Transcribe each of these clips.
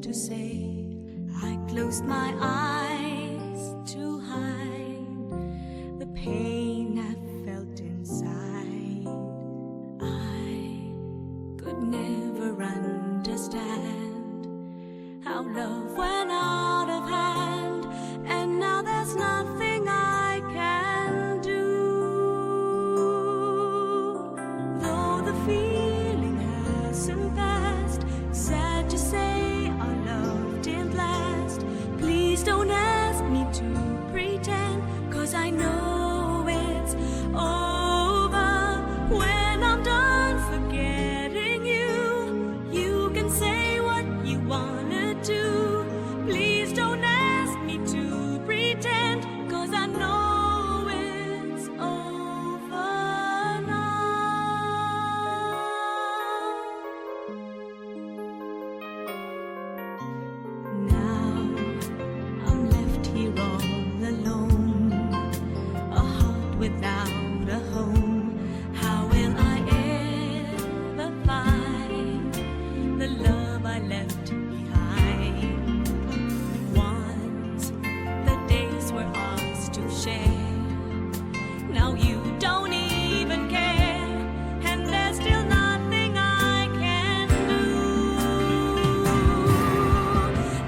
to say. I closed my eyes to hide the pain I felt inside. I could never understand how love went out of hand, and now there's nothing I can do. Though the feeling hasn't passed, sad to say our love didn't last. Please don't ask me to pretend, 'cause I know it's over. When I'm done forgetting you, you can say what you wanna do. Please don't ask me to pretend, 'cause I know it's over now. Now I'm left here all alone, a heart without a home. How will I ever find the love I left behind? Once the days were ours to share, now you don't even care, and there's still nothing I can do.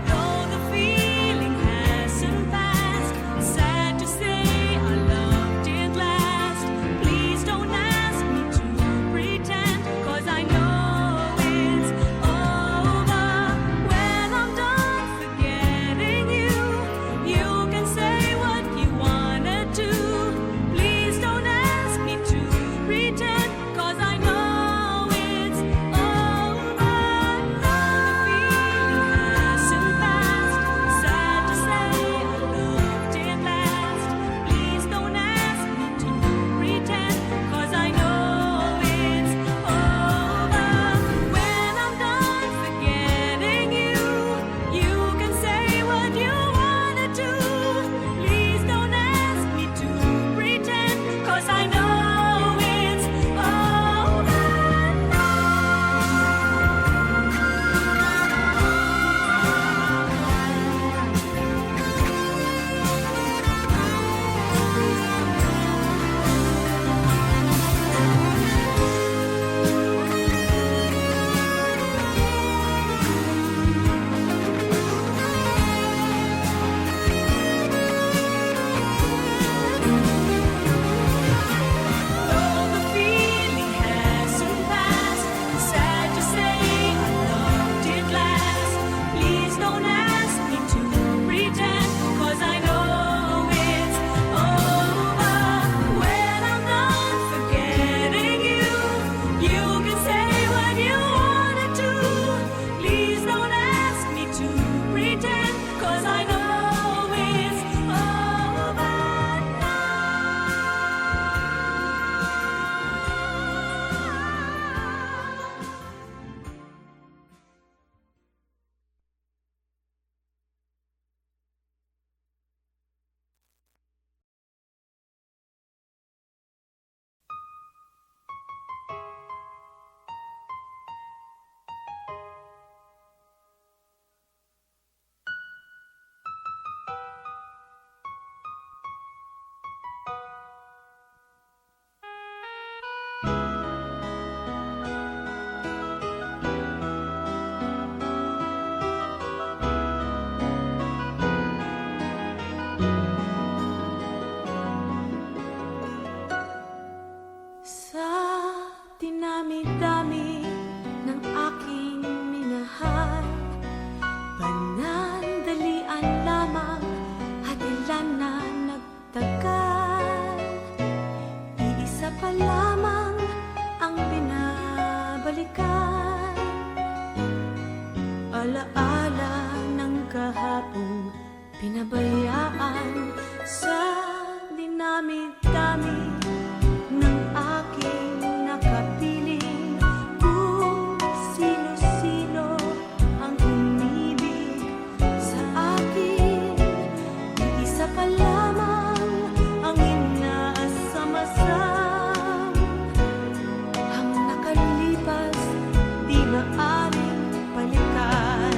Though the feeling hasn't passed, sad to say our love didn't last. Please don't ask me to pretend, 'cause I know it's over. When I'm done forgetting you, you can say what you wanna do. Please don't ask me to pretend, 'cause I know it's over. Though the feeling hasn't passed, sad to say our love didn't last. Please don't ask me to pretend, 'cause I know it's over. When I'm done forgetting you, you can say what you wanna do. Please don't ask me to pretend, 'cause I know it's over Though the feeling hasn't passed, sad to say our love did last. Please don't ask me to pretend, 'cause I know it's over. When I'm done forgetting you, you can say what you wanna do. Please don't ask me to pretend, 'cause I know it's over Sa dinami-dami ng aking minahal, panandalian lamang at ilan na nagtagal. Iisa pa lamang ang binabalikan, alaala ng kahapong pinabayaan. Sa dinami-dami ng aking nakapiling, kung sino-sino ang umibig sa akin, iisa pa lamang ang inaasam-asam. Ang nakalipas di maaring balikan.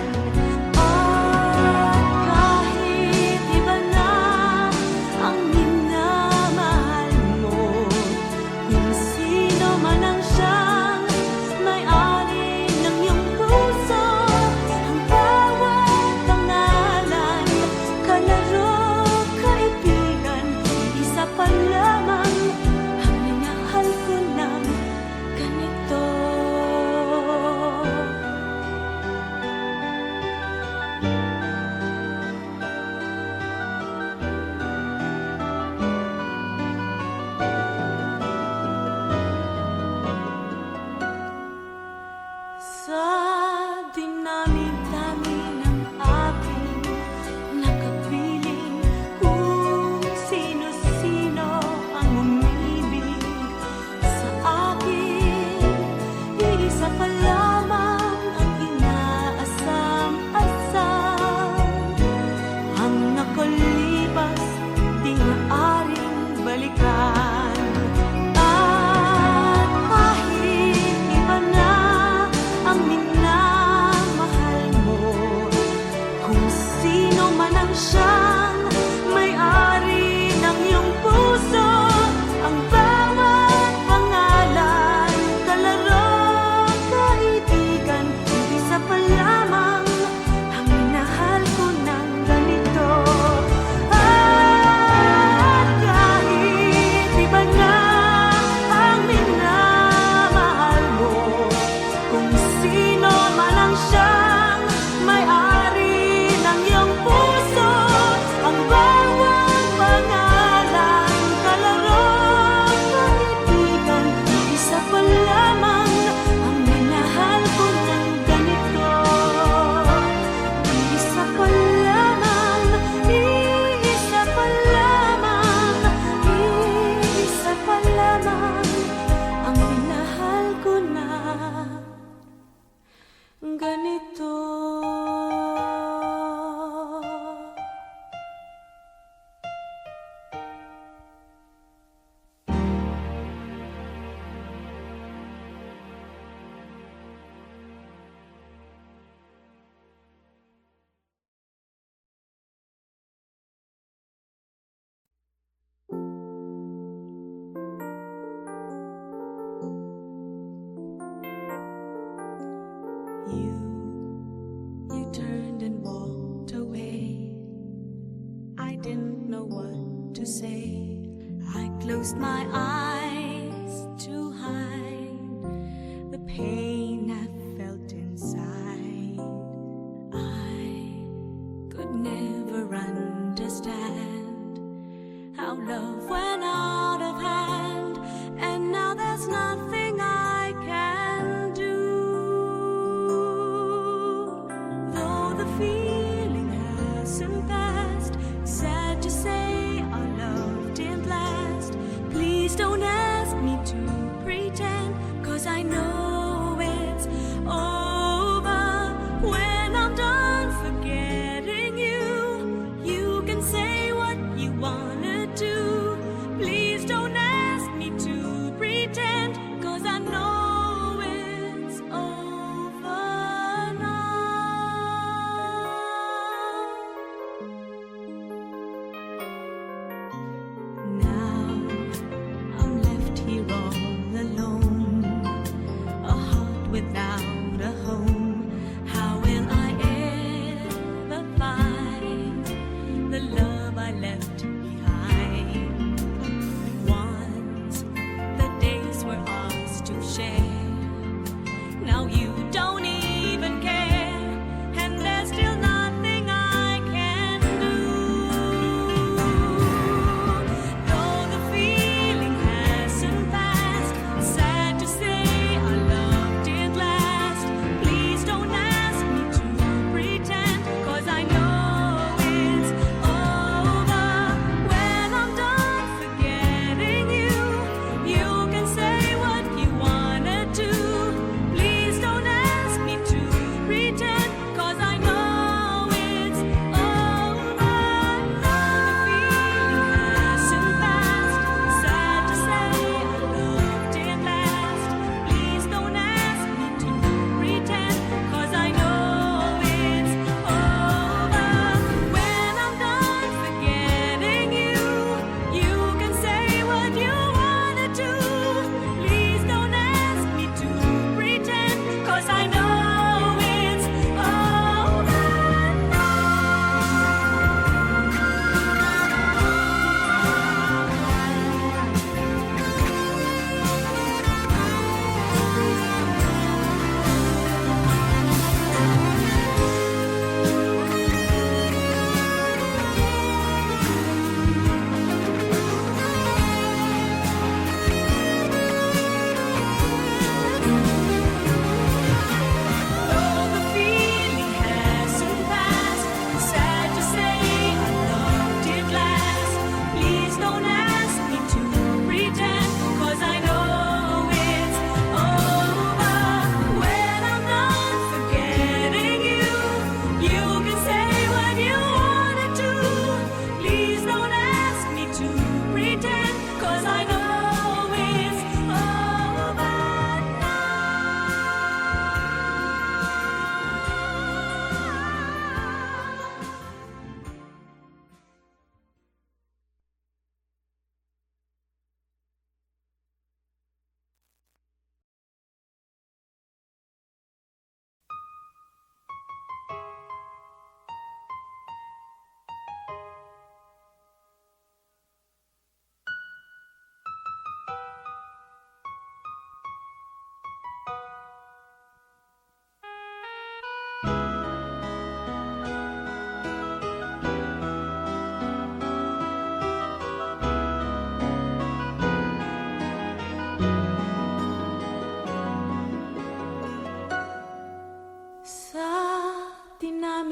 siyang may-ari ng iyong puso. Ang bawat pangalan, kalaro, kaibigan, isa pa lamang ang minahal ko ng ganito. At kahit iba na ang minamahal mo, kung sino man ang siyang may-ari ng iyong puso, ang bawat pangalan, kalaro, kaibigan, isa pa lamang ang minahal ko ng ganito. Isa pa lamang, isa pa lamang, isa pa lamang ang minahal ko na ganito. You turned and walked away. I didn't know what to say. I closed my eyes to hide the pain I felt inside. I could never understand how love went out of hand, and now there's nothing I can do. Though the feeling hasn't passed, sad to say our love didn't last. Please don't ask me to pretend, 'cause I know it's over. When I'm done forgetting you, you can say what you wanna do. Please don't ask me to pretend, 'cause I know it's over now. Now I'm left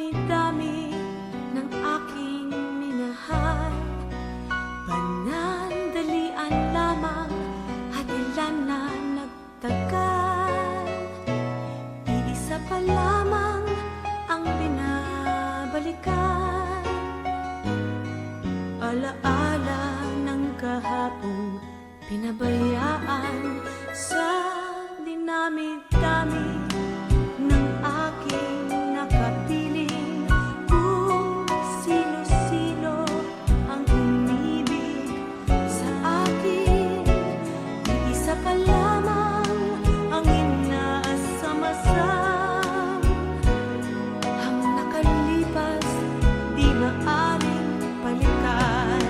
dinami-dami ng aking minahal. Panandalian lamang at ilan na nagtagal. Iisa pa lamang ang binabalikan. Alaala ng kahapong pinabayaan sa dinami-dami ng aking nakapiling. Kung sino-sino ang umibig sa akin, iisa pa lamang ang inaasam-asam. Ang nakalipas di maaring balikan.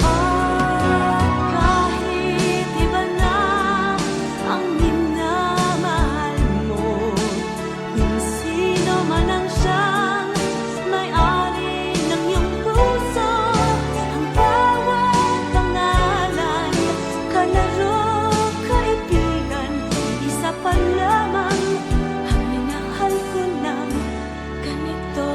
At kahit iba na ang minamahal mo, kung sino man ang siyang may-ari ng iyong puso, ang bawat pangalan, kalaro, kaibigan, isa pa lamang ang minahal ko ng ganito.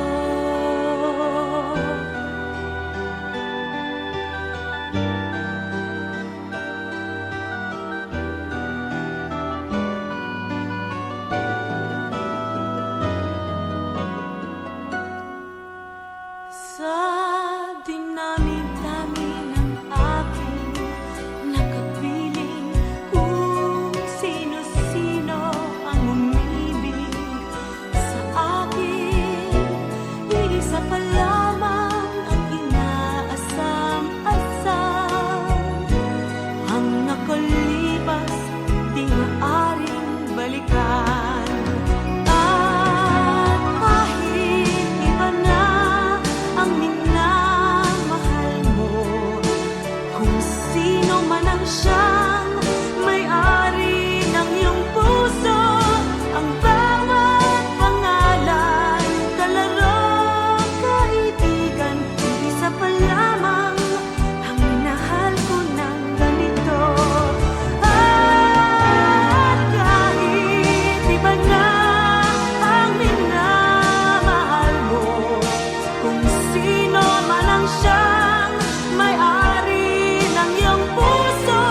Sa dinami-dami ng aking nakapiling, kung sino-sino ang umibig sa akin, iisa pa lamang ang inaasam-asam. Ang nakalipas di maaring balikan. At kahit iba na ang minamahal mo, kung sino man ang siyang may-ari ng iyong puso, ang bawat pangalan, kalaro, kaibigan, isa pa lamang ang minahal ko ng ganito. At kahit iba na ang minamahal mo, kung sino man ang siyang may-ari ng iyong puso,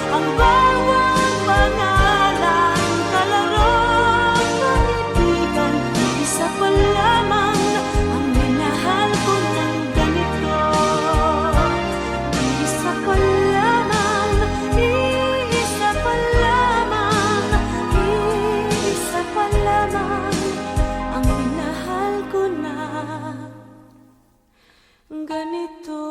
ang bawat pangalan, kalaro, kaibigan, isa pa lamang ang minahal ko ng ganito. Isa pa lamang, isa pa lamang, isa pa lamang ang minahal ko na ganito.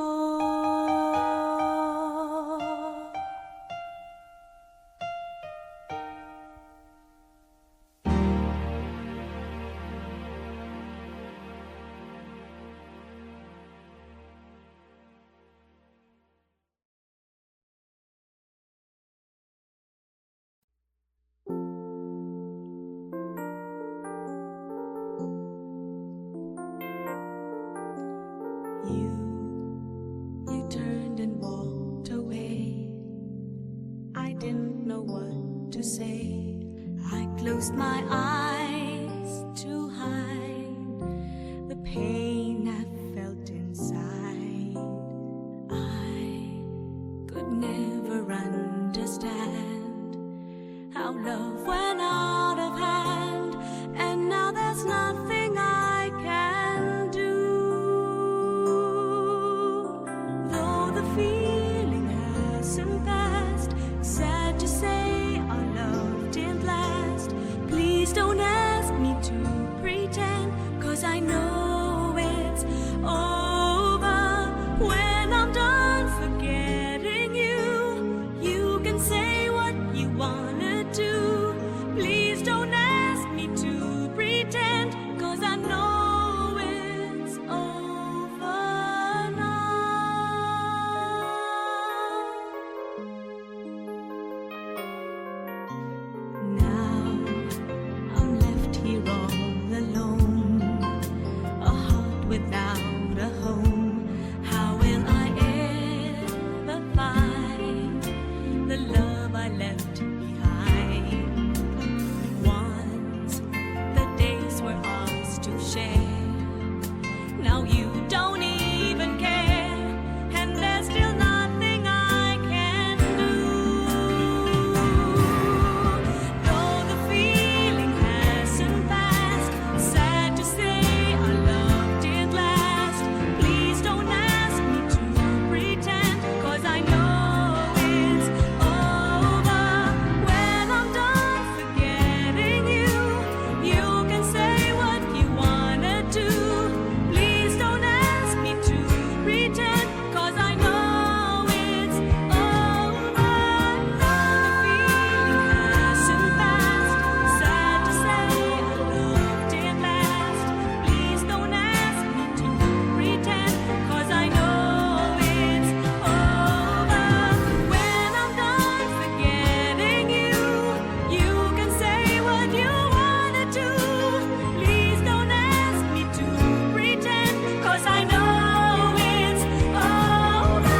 You turned and walked away. I didn't know what to say. I closed my eyes to hide the pain I felt inside. I could never understand how love went out of hand, and now there's nothing I can do. Though the feeling hasn't passed, sad to say our love didn't last. Please don't ask me to pretend, 'cause I know it's over. When I'm done forgetting you, you can say what you wanna do. Please don't ask me to pretend, 'cause I know it's over now. Now I'm left here all alone, a heart without a home. How will I ever find the love I left behind? Once the days were ours to share, now you don't even care, and there's still nothing I can do. Though the feeling hasn't passed, sad to say our love did last. Please don't ask me to pretend, 'cause I know it's over. When I'm done forgetting you, you can say what you wanna do. Please don't ask me to pretend, 'cause I know it's over. Though the feeling hasn't passed, sad to say our love did last. Please don't ask me to pretend, 'cause I know it's over. When I'm done forgetting you, you can say what you wanna do. Please don't ask me to pretend, 'cause I know it's over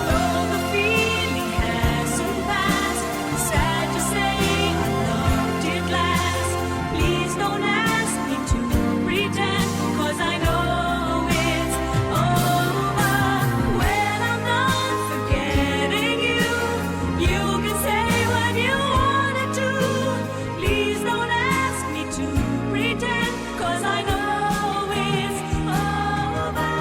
Though the feeling hasn't passed, sad to say our love did last. Please don't ask me to pretend, 'cause I know it's over. When I'm done forgetting you, you can say what you wanna do. Please don't ask me to pretend, 'cause I know it's over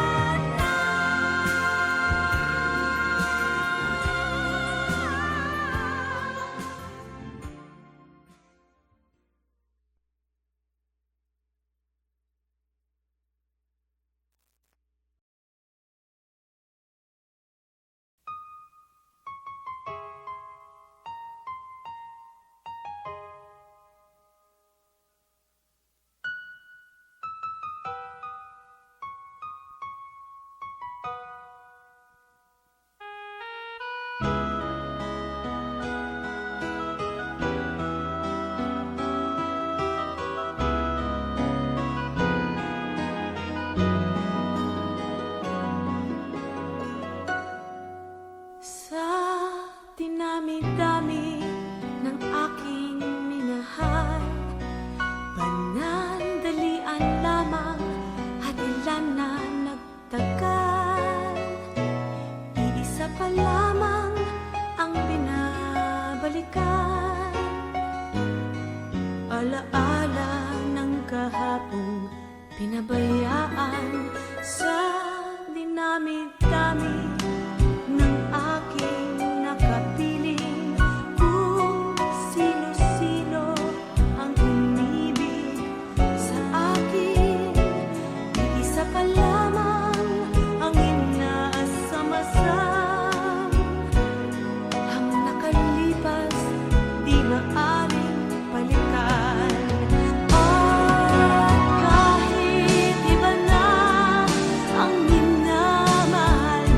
Sa dinami-dami ng aking minahal, panandalian lamang at ilan na nagtagal. Iisa pa lamang ang binabalikan, alaala ng kahapong pinabayaan. Sa dinami-dami ng aking nakapiling, kung sino-sino ang umibig sa akin, iisa pa lamang ang inaasam-asam. Ang nakalipas di maaaring balikan. At kahit iba na ang minamahal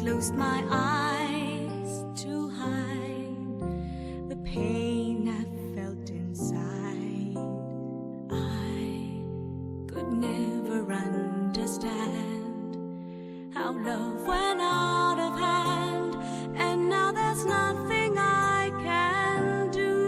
closed my eyes to hide the pain I felt inside. I could never understand how love went out of hand, and now there's nothing I can do.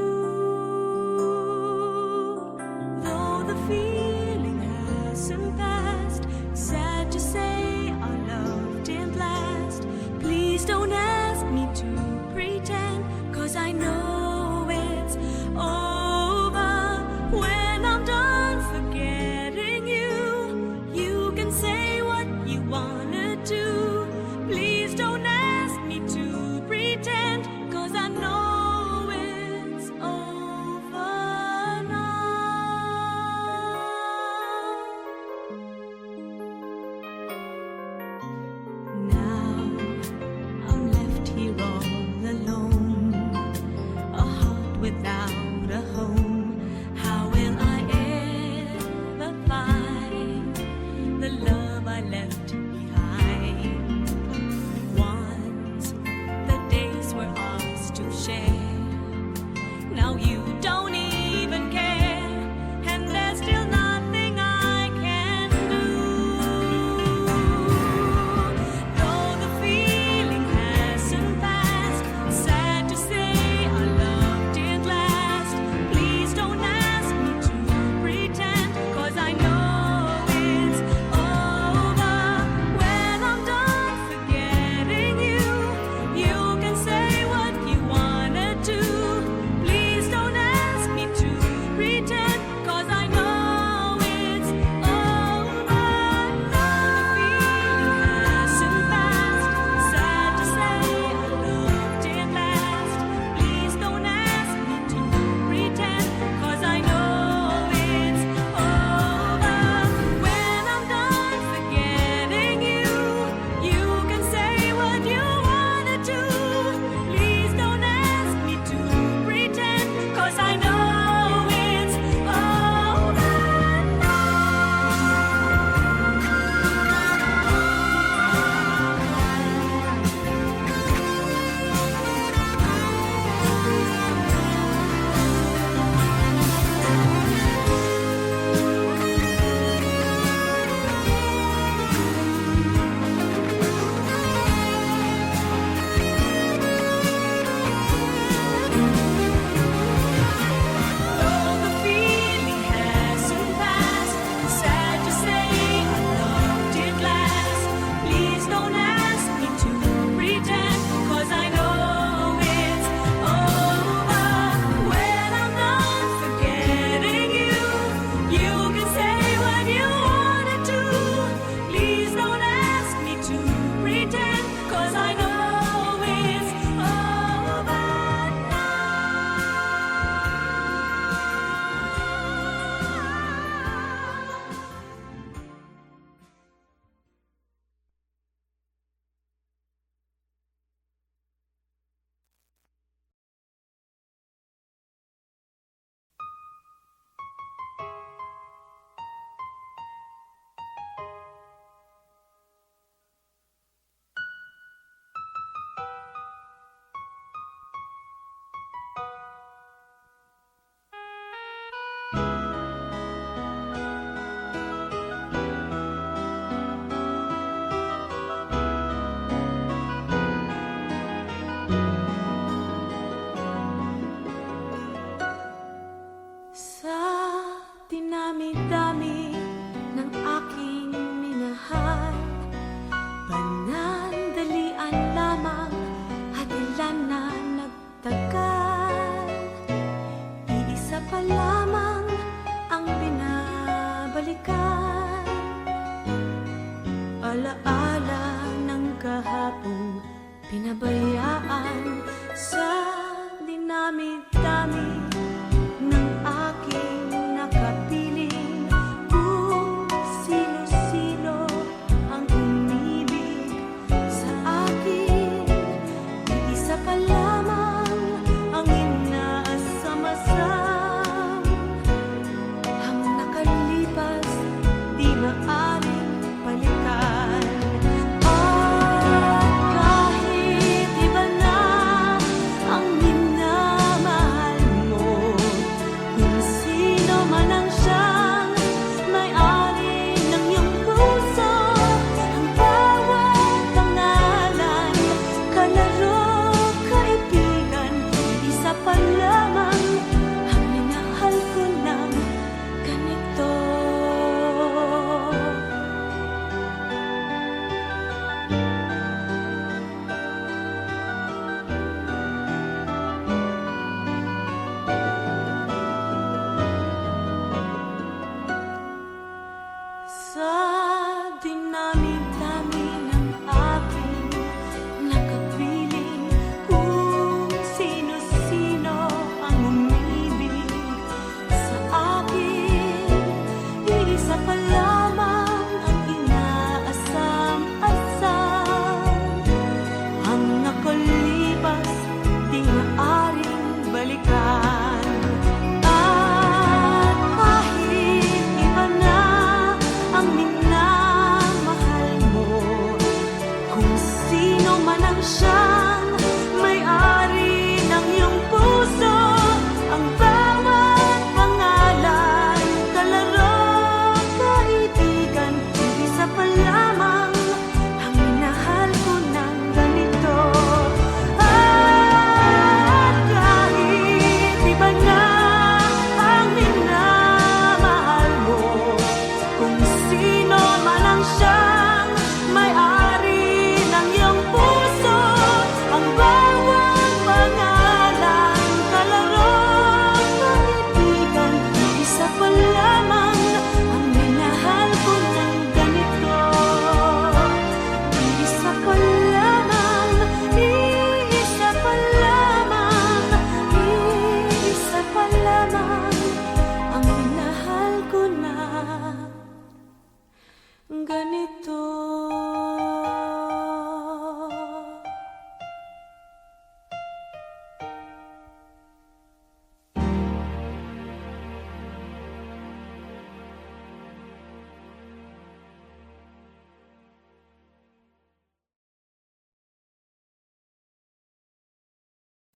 Though the feeling hasn't passed, sad to say our love didn't last. Please don't ask me to pretend, 'cause I know it's over. When I'm done forgetting you, you can say what you wanna do. Please don't ask me to pretend, 'cause I know it's over now. Now I'm left here all alone, a heart without a home. How will I ever find the love I left behind? Once the days were ours to share, now you don't even care, and there's still nothing I can do. Though the feeling hasn't passed, sad to say our love didn't last. Please don't ask me to pretend, 'cause I know it's over. When I'm done forgetting you, you can say what you wanna do. Please don't ask me to pretend, 'cause I know it's over. Though the feeling hasn't passed, sad to say our love didn't last. Please don't ask me to pretend, 'cause I know it's over. When I'm done forgetting you, you can say what you wanna do. Please don't ask me to pretend, 'cause I know it's over Though the feeling hasn't passed, sad to say our love didn't last. Please don't ask me to pretend, 'cause I know it's over. When I'm done forgetting you, you can say what you wanna do. Please don't ask me to pretend, 'cause I know it's over Sa dinami-dami ng aking minahal, panandalian lamang at ilan na nagtagal. Iisa pa lamang ang binabalikan, alaala ng kahapong pinabayaan. Sa dinami-dami ng aking nakapiling, kung sino-sino ang umibig sa akin, iisa pa lamang ang inaasam-asam. Ang nakalipas di maaring balikan. Akala lang siya.